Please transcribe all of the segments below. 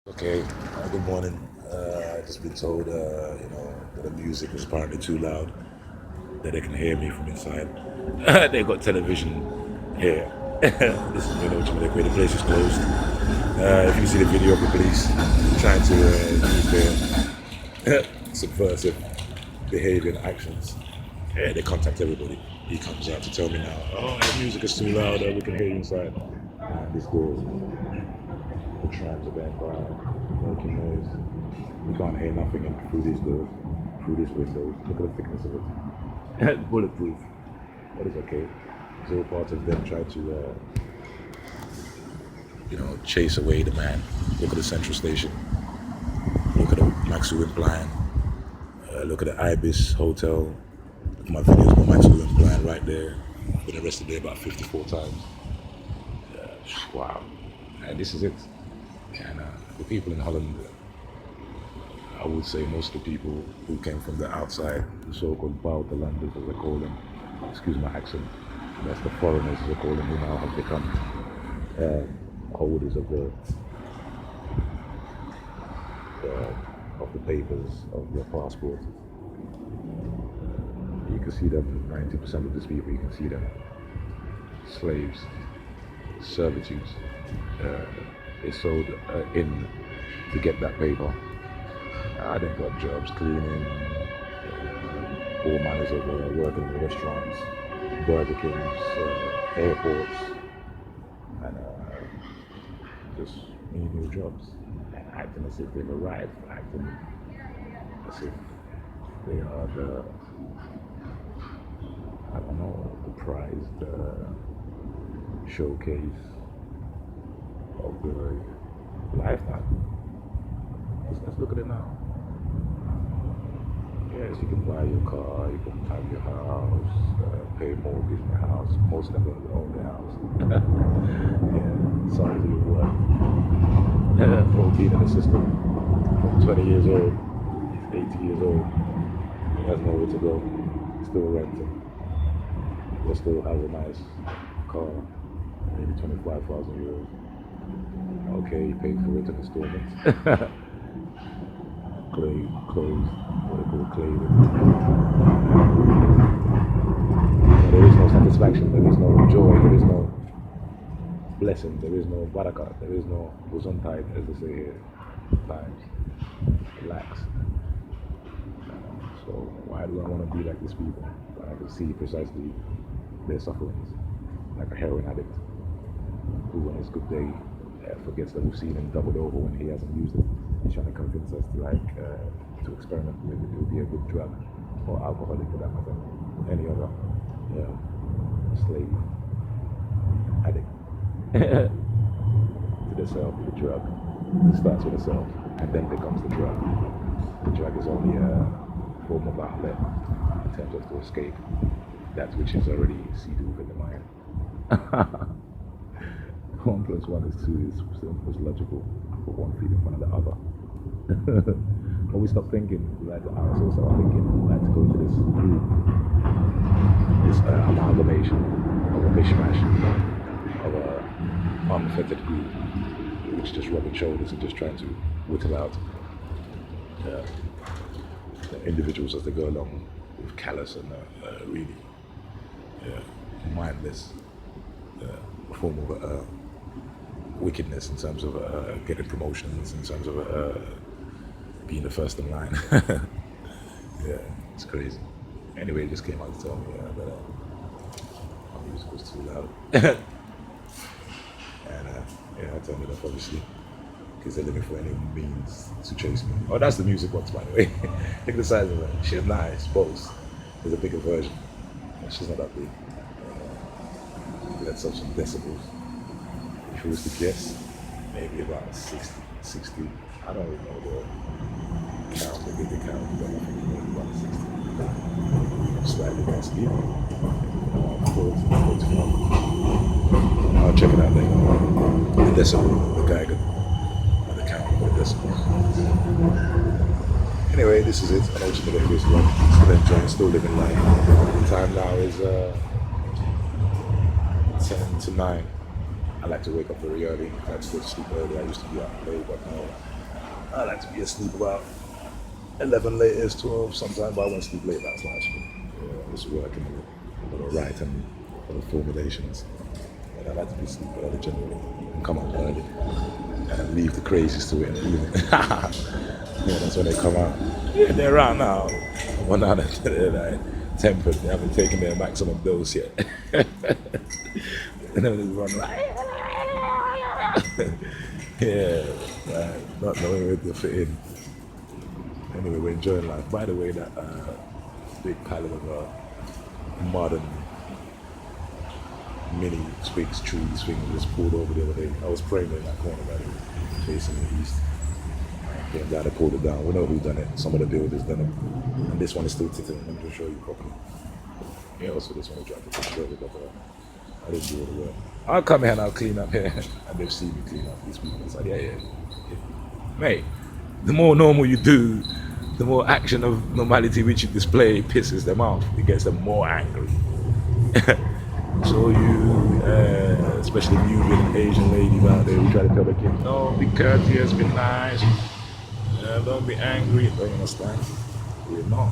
Okay, good morning. I just been told, that the music was apparently too loud, that they can hear me from inside. They got television here. This is the place is closed. If you see the video of the police trying to use their subversive behavior and actions, they contact everybody. He comes out to tell me now, oh, the music is too loud, we can hear you inside. And this door, the trams are going by, making noise. You can't hear nothing in through these doors, through these windows. Look at the thickness of it. Bulletproof. But it's okay. It's all part of them trying to, chase away the man. Look at the central station. Look at the Maxu Implant. Look at the Ibis Hotel. Look at my videos on Maxu Implant right there. I've been arrested there about 54 times. Wow. And this is it. And the people in Holland, I would say most of the people who came from the outside, the so-called buitenlanders, as they call them, excuse my accent, that's the foreigners, as they call them, who now have become holders of the papers of their passport. You can see them, 90% of these people, you can see them slaves, servitudes. They sold in to get that paper. They got jobs cleaning, all manners of working in restaurants, Burger Kings, airports, and just menial jobs. And acting as if they've arrived, acting as if they are the prized showcase of the lifetime. Let's look at it now. Yes, you can buy your car, you can have your house, pay mortgage on your house. Most of them don't own their house. Yeah, sorry to your work. For being in the system from 20 years old, 80 years old, he has nowhere to go, still renting, but still has a nice car, maybe 25,000 euros. Okay, he paid for it in installments. Clothes, what they call clothing. There is no satisfaction, there is no joy, there is no blessing, there is no barakah, there is no gesundheit, as they say here at times. Relax. So why do I want to be like these people? When I can see precisely their sufferings, like a heroin addict who on his good day forgets that we've seen him doubled over when he hasn't used it. He's trying to convince us to experiment with it. It would be a good drug, or alcoholic for that matter, any other slave addict to the self, the drug. It starts with the self and then becomes the drug. The drug is only a form of outlet in terms of to escape that which is already seated within the mind. 1 plus 1 is 2 is simple, it's logical. Put one feet in front of the other. When we stop thinking, we like to ourselves start thinking, we like to go into this group, this amalgamation of a mishmash of a unfettered group, which just rubbing shoulders and just trying to whittle out the individuals as they go along with callous and really mindless form of wickedness in terms of getting promotions, in terms of being the first in line. Yeah, it's crazy. Anyway, it just came out to tell me that my music was too loud. And I turned it up obviously because they're looking for any means to chase me. Oh, that's the music box, by the way. Look at the size of it. She's nice, both. There's a bigger version. She's not that big. That's such some decibels. If you was to guess, maybe about 60. I don't even know the count, the bigger count, but I think maybe about 60. Slightly less even. 40. I'll check it out later. The decibel, the Geiger, and the count for the decibels. Anyway, this is it. I know what you're this one. Still enjoying, still living life. The time now is 10 to 9. I like to wake up very early. I like to go to sleep early. I used to be out late, but now I like to be asleep about 11 latest, 12 sometimes, but I won't sleep late last night actually. I was working a little writing, a little formulations. And I like to be asleep early generally and come up early and leave the crazies to it in the evening. Yeah, that's when they come out. Yeah, they're around now. Well, now they're like tempered. They haven't taken their maximum dose yet. And then they run like, yeah, not knowing where to fit in. Anyway, we're enjoying life. By the way, that big pallet of modern mini twigs, trees, things just pulled over the other day. I was praying in that corner, by the way, facing the east. Came down and pulled it down. We know who done it. Some of the builders done it. And this one is still sitting. Let me just show you properly. Yeah, also this one I tried to push it over, but I didn't do all the work. I'll come here and I'll clean up here. And they've seen me clean up. These people it's like, yeah. Mate, the more normal you do, the more action of normality which you display pisses them off. It gets them more angry. So you, especially Nubian Asian ladies out there, who try to tell the kids, no, be courteous, be nice, don't be angry. Don't you understand? We're not.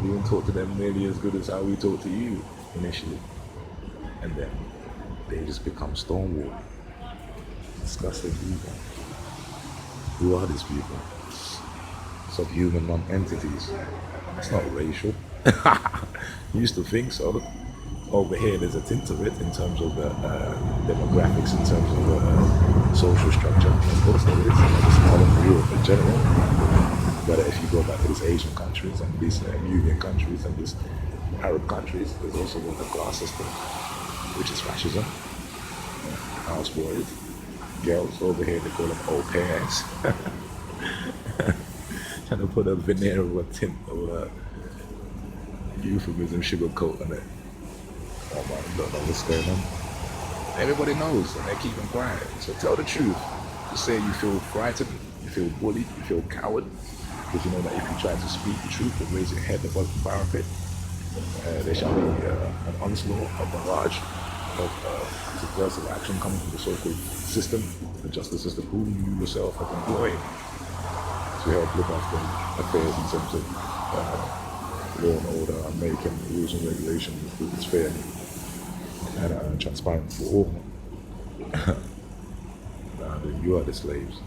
We don't talk to them nearly as good as how we talk to you initially. And then they just become stonewall. Disgusting people. Who are these people? Subhuman non-entities. It's not racial. You used to think so. Over here, there's a tint of it in terms of the demographics, in terms of the social structure. Of course, there is. It's all in Europe in general. But if you go back to these Asian countries and these Nubian countries and these Arab countries, there's also the class system, which is fascism. Houseboys, girls over here, they call them au pairs. Trying to put a veneer of a tint of euphemism, sugarcoat on it. Oh man, I don't know what's going on. Everybody knows and they're keeping quiet. So tell the truth. Just say you feel frightened, you feel bullied, you feel coward. Because you know that if you try to speak the truth and raise your head above the parapet, there shall be an onslaught, a barrage of subversive action coming from the so-called system, the justice system, whom you yourself have employed to help look after affairs in terms of law and order, and making rules and regulations that it's fair and transparent for all. Then you are the slaves.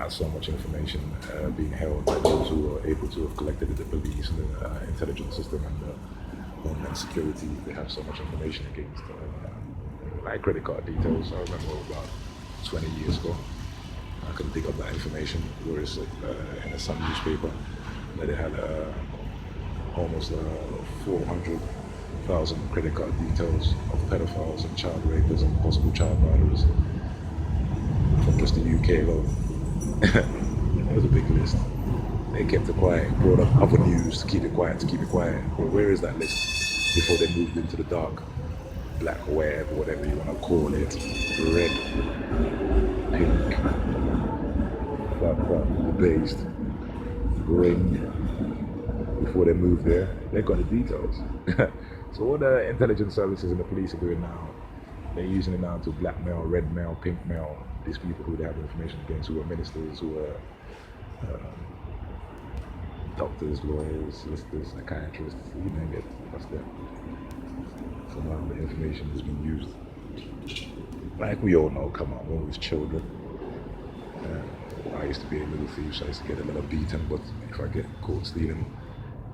So much information being held by those who are able to have collected the police and the intelligence system and the homeland security. They have so much information against my credit card details. I remember about 20 years ago, I could dig up that information, whereas in a Sun newspaper that they had almost 400,000 credit card details of pedophiles and child rapists and possible child murderers from just the UK alone. It was a big list. They kept it quiet, brought up other news to keep it quiet, Well, where is that list before they moved into the dark black web, whatever you want to call it, red, pink, based, green, before they moved there? They got the details. So what the intelligence services and the police are doing now, they're using it now to blackmail, red mail, pink mail, these people who they have information against, who are ministers, who are doctors, lawyers, solicitors, psychiatrists, you name it, that's them. So now the information is being used. Like we all know, come on, when we was children, I used to be a little thief, so I used to get a little beaten, but if I get caught stealing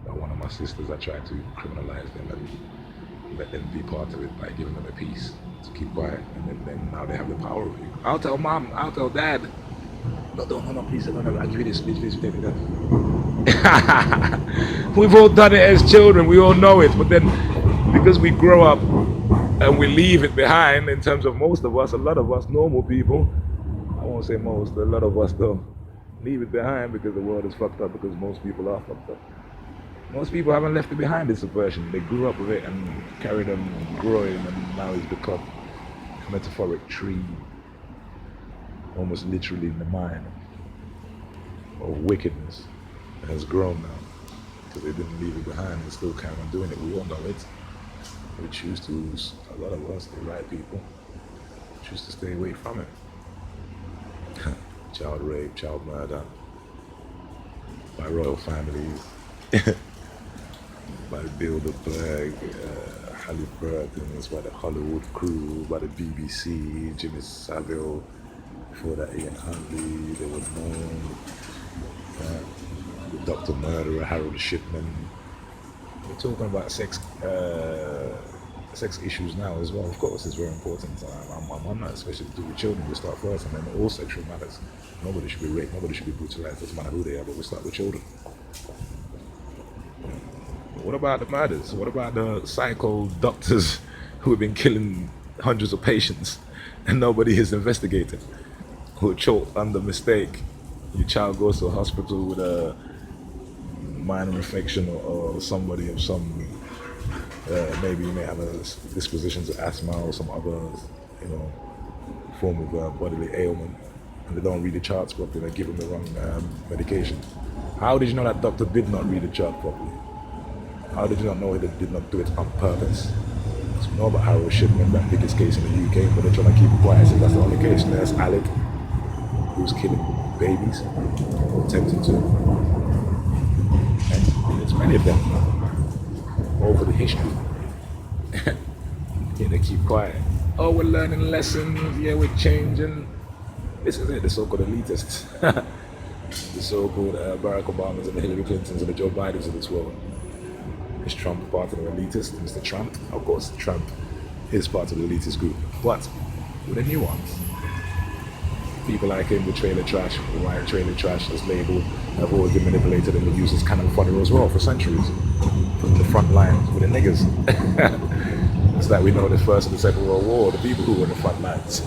one of my sisters, I try to criminalize them and let them be part of it by giving them a piece to keep quiet, and then now they have the power of you. I'll tell mom, I'll tell dad. No, don't, please, I'll give you this, please, take it. We've all done it as children, we all know it, but then because we grow up and we leave it behind, in terms of most of us, a lot of us normal people, I won't say most, a lot of us don't leave it behind because the world is fucked up, because most people are fucked up. Most people haven't left it behind, this subversion. They grew up with it and carried on growing, and now it's become a metaphoric tree, almost literally in the mind of wickedness that has grown now, because they didn't leave it behind and still carry on doing it. We all know it. We choose to, a lot of us, the right people, choose to stay away from it. Child rape, child murder by royal families, by Bilderberg, Halliburton, by the Hollywood crew, by the BBC, Jimmy Savile, before that Ian Huntley, they were known, the Dr. Murderer, Harold Shipman. We're talking about sex issues now as well. Of course, it's very important. I'm on that, especially to do with children. We start first, and then all sexual matters. Nobody should be raped. Nobody should be brutalized. Doesn't matter who they are, but we start with children. What about the murders? What about the psycho doctors who have been killing hundreds of patients and nobody is investigated? Who are choked under mistake? Your child goes to a hospital with a minor infection or somebody of some maybe you may have a disposition to asthma or some other, form of bodily ailment, and they don't read the charts properly. They give them the wrong medication. How did you know that doctor did not read the chart properly? How did you not know he did not do it on purpose? So we know about Harold Shipman, that biggest case in the UK, but they're trying to keep it quiet. So that's the only case. There's Alec, who's killing babies, or attempting to. And there's many of them over the history. Yeah, they keep quiet. Oh, we're learning lessons. Yeah, we're changing. This is it, the so-called elitists. The so-called Barack Obamas and the Hillary Clintons and the Joe Bidens of this world. Is Trump part of the elitist? Mr. Trump? Of course, Trump is part of the elitist group. But with a nuance. People like him with trailer trash, white trailer trash as labeled, have always been manipulated and been used as cannon fodder as well for centuries. From the front lines with the niggers. It's like we know the First and the Second World War, the people who were in the front lines.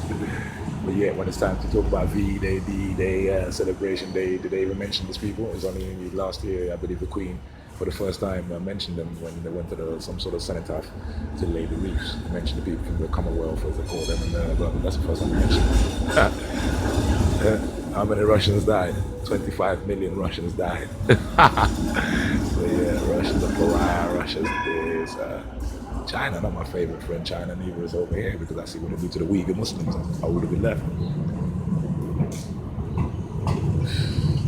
But yet, when it's time to talk about V-Day, D-Day, Celebration Day, did they even mention these people? It was only last year, I believe, the Queen, for the first time, mentioned them when they went to some sort of cenotaph to lay the wreaths. They mentioned the people from the Commonwealth, as they call them, and that's the first time they mentioned them. How many Russians died? 25 million Russians died. So yeah, Russia's a pariah, Russia's this. China, not my favorite friend. China neither is over here because I see what they do to the Uyghur Muslims. I would have been left.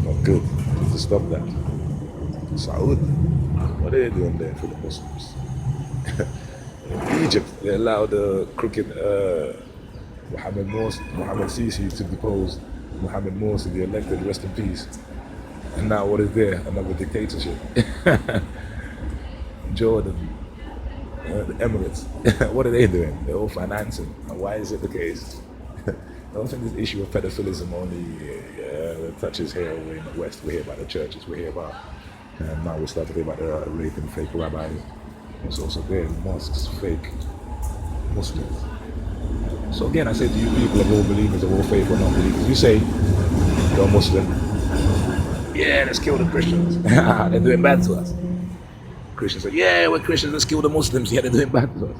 Not good. Need to stop that. Saud, what are they doing there for the Muslims? In Egypt, they allowed the crooked Mohammed Sisi to depose Mohammed Morsi, the elected, rest in peace. And now what is there? Another dictatorship. Jordan, the Emirates, what are they doing? They're all financing. And why is it the case? I don't think this issue of pedophilism only touches here over in the West. We hear about the churches, we hear about, and now we start to hear about the raping fake rabbis. It's also there in mosques, fake Muslims. So again, I say to you people of all believers, of all faith or non-believers, you say you're a Muslim, yeah, let's kill the Christians. They're doing bad to us. Christians say, yeah, we're Christians, let's kill the Muslims. Yeah, they're doing bad to us.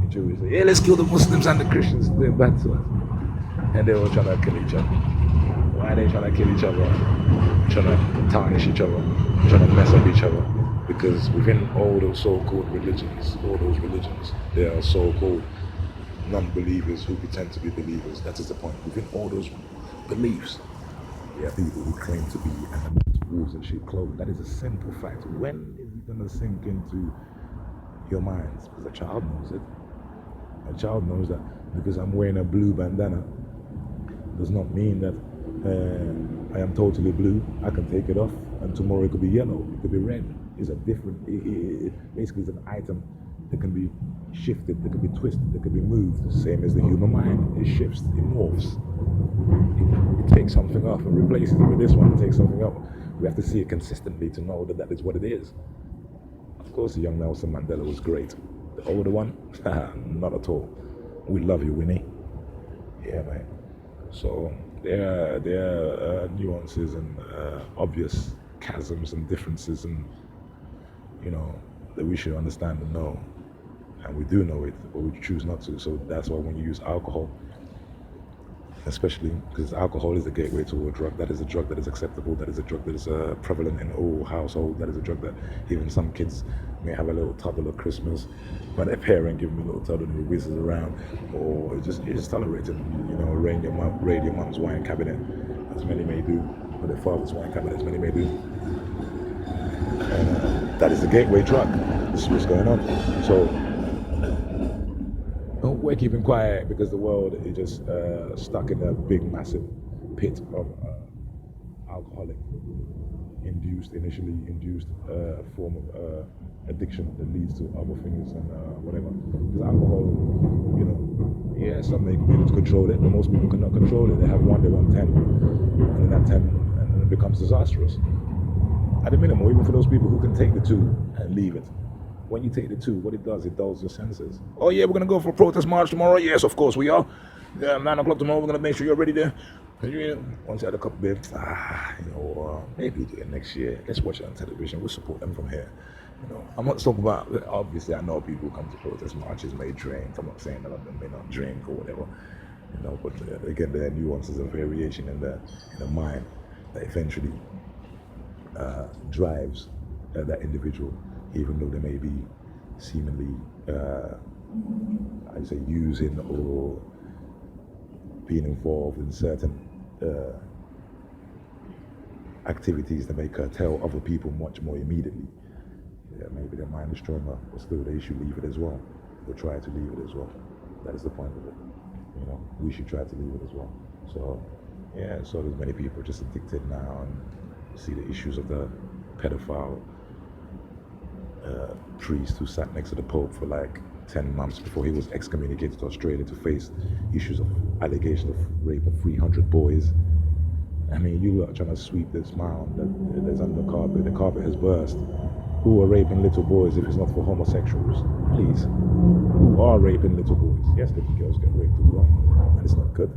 The Jews say, yeah, let's kill the Muslims and the Christians, they're doing bad to us. And they're all trying to kill each other. Why are they trying to kill each other? Trying to tarnish each other, trying to mess up each other. Because within all those so-called religions, there are so-called non-believers who pretend to be believers. That is the point. Within all those beliefs, there are people who claim to be animals, wolves in sheep clothing. That is a simple fact. When is it going to sink into your minds? Because a child knows it. A child knows that because I'm wearing a blue bandana does not mean that I am totally blue. I can take it off and tomorrow it could be yellow, it could be red. It's a different, basically it's an item that can be shifted, that can be twisted, that can be moved. The same as the human mind. It shifts, it morphs. It takes something off and replaces it with this one, it takes something up. We have to see it consistently to know that that is what it is. Of course, the young Nelson Mandela was great. The older one, not at all. We love you, Winnie. Yeah, man. So there are nuances and obvious chasms and differences, and that we should understand and know, and we do know it, but we choose not to. So that's why when you use alcohol, especially because alcohol is the gateway to a drug. That is a drug that is acceptable. That is a drug that is prevalent in all households. That is a drug that even some kids may have a little toddler at Christmas, but their parent give them a little toddler who whizzes around, or it's tolerated. Raid your mum's wine cabinet, as many may do, or their father's wine cabinet, as many may do. And that is the gateway drug. This is what's going on. So we're keeping quiet because the world is just stuck in a big, massive pit of alcoholic initially induced form of addiction that leads to other things and whatever. Because alcohol, some may be able to control it, but most people cannot control it. They have one, they want 10, and then that 10, and then it becomes disastrous. At a minimum, even for those people who can take the 2 and leave it. When you take the 2, what it does, it dulls your senses. Oh yeah, we're going to go for a protest march tomorrow? Yes, of course we are. 9 o'clock tomorrow, we're going to make sure you're ready there. Once you had a couple of beers, maybe do it next year. Let's watch it on television. We'll support them from here. I'm not talking about, obviously I know people who come to protest marches may drink. I'm not saying that them may not drink or whatever. But again, there are nuances of variation in the mind that eventually drives that individual, even though they may be seemingly, using or being involved in certain activities that may curtail other people much more immediately. Maybe their mind is stronger, but still they should leave it as well, or try to leave it as well. That is the point of it. We should try to leave it as well. So there's many people just addicted now, and see the issues of the pedophile priest who sat next to the Pope for like 10 months before he was excommunicated to Australia to face issues of allegations of rape of 300 boys. I mean, you are trying to sweep this mound that's under the carpet. The carpet has burst. Who are raping little boys if it's not for homosexuals? Please. Who are raping little boys? Yes, little girls get raped as well, and it's not good.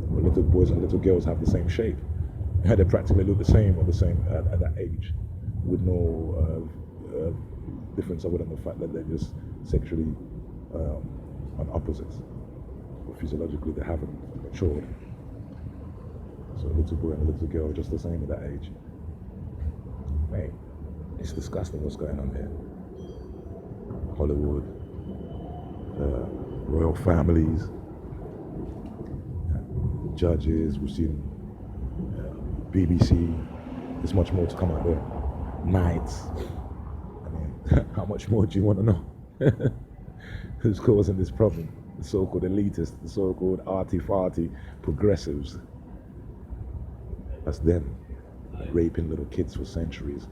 But little boys and little girls have the same shape. They practically look the same or the same at that age, with no difference other than the fact that they're just sexually on opposites. But physiologically, they haven't matured. So a little boy and a little girl are just the same at that age. Mate, it's disgusting what's going on here. Hollywood, royal families, judges, we've seen BBC. There's much more to come out there. Knights. I mean, how much more do you want to know? Who's causing this problem? The so-called elitists, the so-called arty-farty progressives. That's them, raping little kids for centuries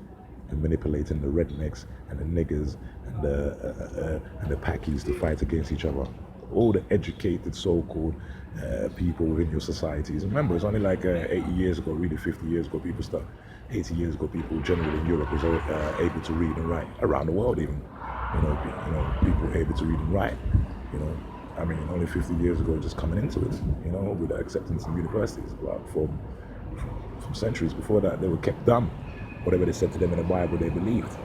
and manipulating the rednecks and the niggers and the packies to fight against each other. All the educated so-called people within your societies. Remember, it's only like 80 years ago, really 50 years ago, 80 years ago, people generally in Europe was able to read and write, around the world even. People were able to read and write. I mean, only 50 years ago, just coming into it, with the acceptance in universities. But from centuries before that, they were kept dumb. Whatever they said to them in the Bible, they believed,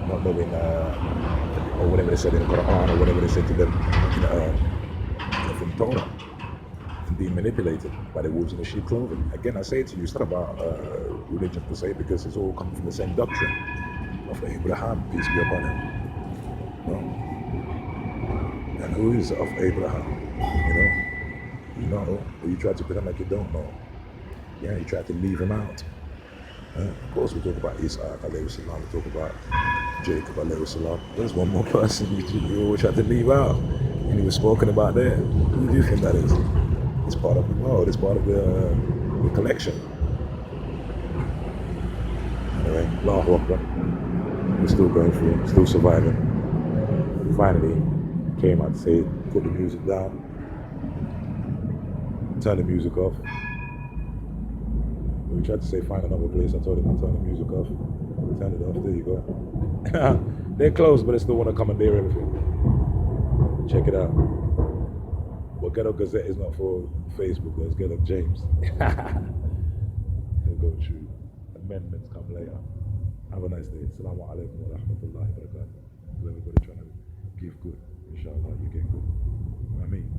not knowing, or whatever they said in the Quran, or whatever they said to them from Torah, and being manipulated by the wolves in the sheep clothing. Again, I say to you, it's not about religion per se, because it's all coming from the same doctrine of Abraham, peace be upon him. And who is of Abraham? Or you try to pretend like you don't know. Yeah, you try to leave him out. Of course, we talk about Isaac, alayhi salam, we talk about Jacob, alayhi salam. There's one more person you always try to leave out, and he was spoken about there. Who do you think that is? It's part of the world, it's part of the collection. Anyway, Allahu Akbar. We're still going through it, still surviving. Finally, came out to say, put the music down, turn the music off. We tried to say find another place. I told him I'll turn the music off. Turn it off. There you go. They're closed, but they still want to commandeer everything. Check it out. But Ghetto Gazette is not for Facebook. There's Ghetto James. He'll go through. Amendments come later. Have a nice day. Assalamu alaikum wa rahmatullahi wa barakatuh. Everybody trying to give good. Inshallah, you get good. I mean.